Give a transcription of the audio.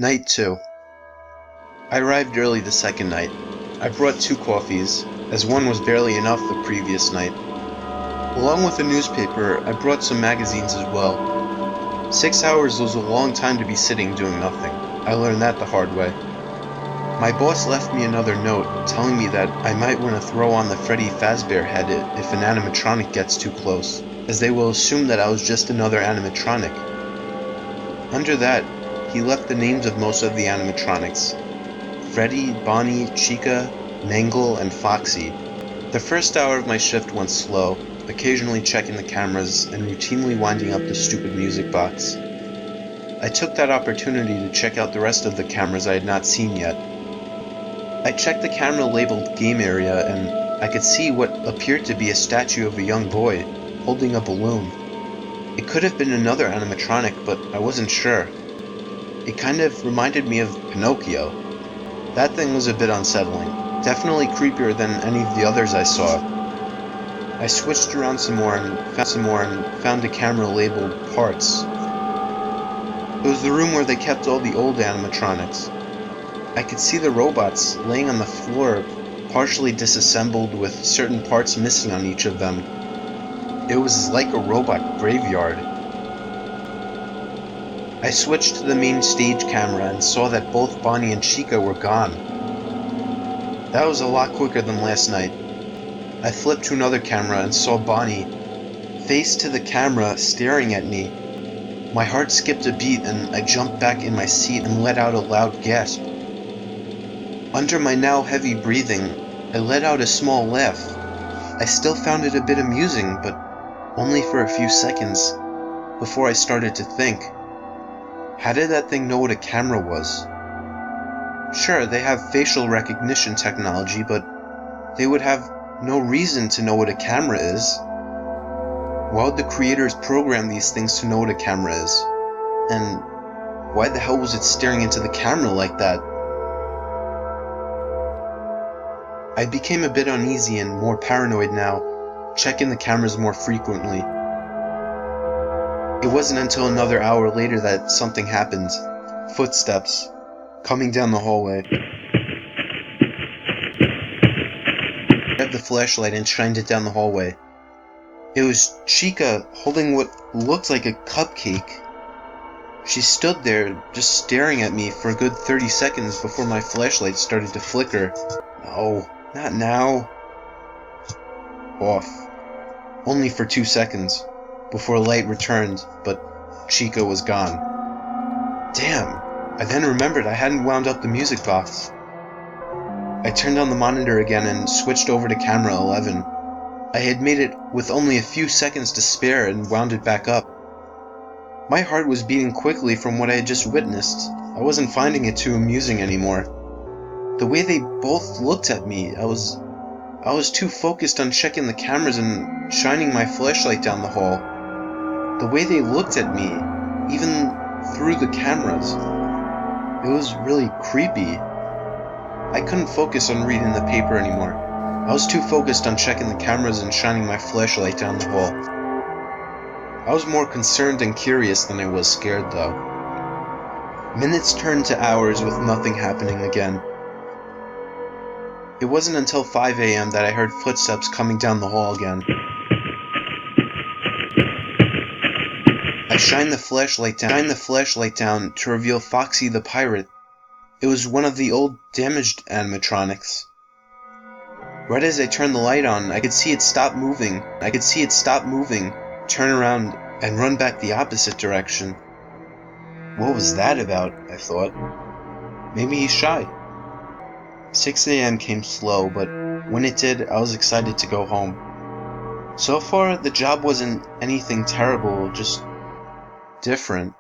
Night 2. I arrived early the second night. I brought 2 coffees, as one was barely enough the previous night. Along with a newspaper, I brought some magazines as well. 6 hours was a long time to be sitting doing nothing. I learned that the hard way. My boss left me another note telling me that I might want to throw on the Freddy Fazbear head if an animatronic gets too close, as they will assume that I was just another animatronic. Under that, he left the names of most of the animatronics: Freddy, Bonnie, Chica, Mangle, and Foxy. The first hour of my shift went slow, occasionally checking the cameras and routinely winding up the stupid music box. I took that opportunity to check out the rest of the cameras I had not seen yet. I checked the camera labeled Game Area, and I could see what appeared to be a statue of a young boy holding a balloon. It could have been another animatronic, but I wasn't sure. It kind of reminded me of Pinocchio. That thing was a bit unsettling, definitely creepier than any of the others I saw. I switched around some more and found a camera labeled Parts. It was the room where they kept all the old animatronics. I could see the robots laying on the floor, partially disassembled with certain parts missing on each of them. It was like a robot graveyard. I switched to the main stage camera and saw that both Bonnie and Chica were gone. That was a lot quicker than last night. I flipped to another camera and saw Bonnie, face to the camera, staring at me. My heart skipped a beat and I jumped back in my seat and let out a loud gasp. Under my now heavy breathing, I let out a small laugh. I still found it a bit amusing, but only for a few seconds, before I started to think. How did that thing know what a camera was? Sure, they have facial recognition technology, but they would have no reason to know what a camera is. Why would the creators program these things to know what a camera is? And why the hell was it staring into the camera like that? I became a bit uneasy and more paranoid now, checking the cameras more frequently. It wasn't until another hour later that something happened. Footsteps, coming down the hallway. I grabbed the flashlight and shined it down the hallway. It was Chica holding what looked like a cupcake. She stood there, just staring at me for a good 30 seconds before my flashlight started to flicker. No, not now. Off. Only for 2 seconds, before light returned, but Chica was gone. Damn! I then remembered I hadn't wound up the music box. I turned on the monitor again and switched over to camera 11. I had made it with only a few seconds to spare and wound it back up. My heart was beating quickly from what I had just witnessed. I wasn't finding it too amusing anymore. The way they both looked at me, I was too focused on checking the cameras and shining my flashlight down the hall. The way they looked at me, even through the cameras, it was really creepy. I couldn't focus on reading the paper anymore. I was too focused on checking the cameras and shining my flashlight down the hall. I was more concerned and curious than I was scared, though. Minutes turned to hours with nothing happening again. It wasn't until 5 a.m. that I heard footsteps coming down the hall again. I shined the flashlight down to reveal Foxy the pirate. It was one of the old damaged animatronics. Right as I turned the light on, I could see it stop moving, turn around, and run back the opposite direction. What was that about, I thought. Maybe he's shy. 6 a.m. came slow, but when it did, I was excited to go home. So far, the job wasn't anything terrible, just different.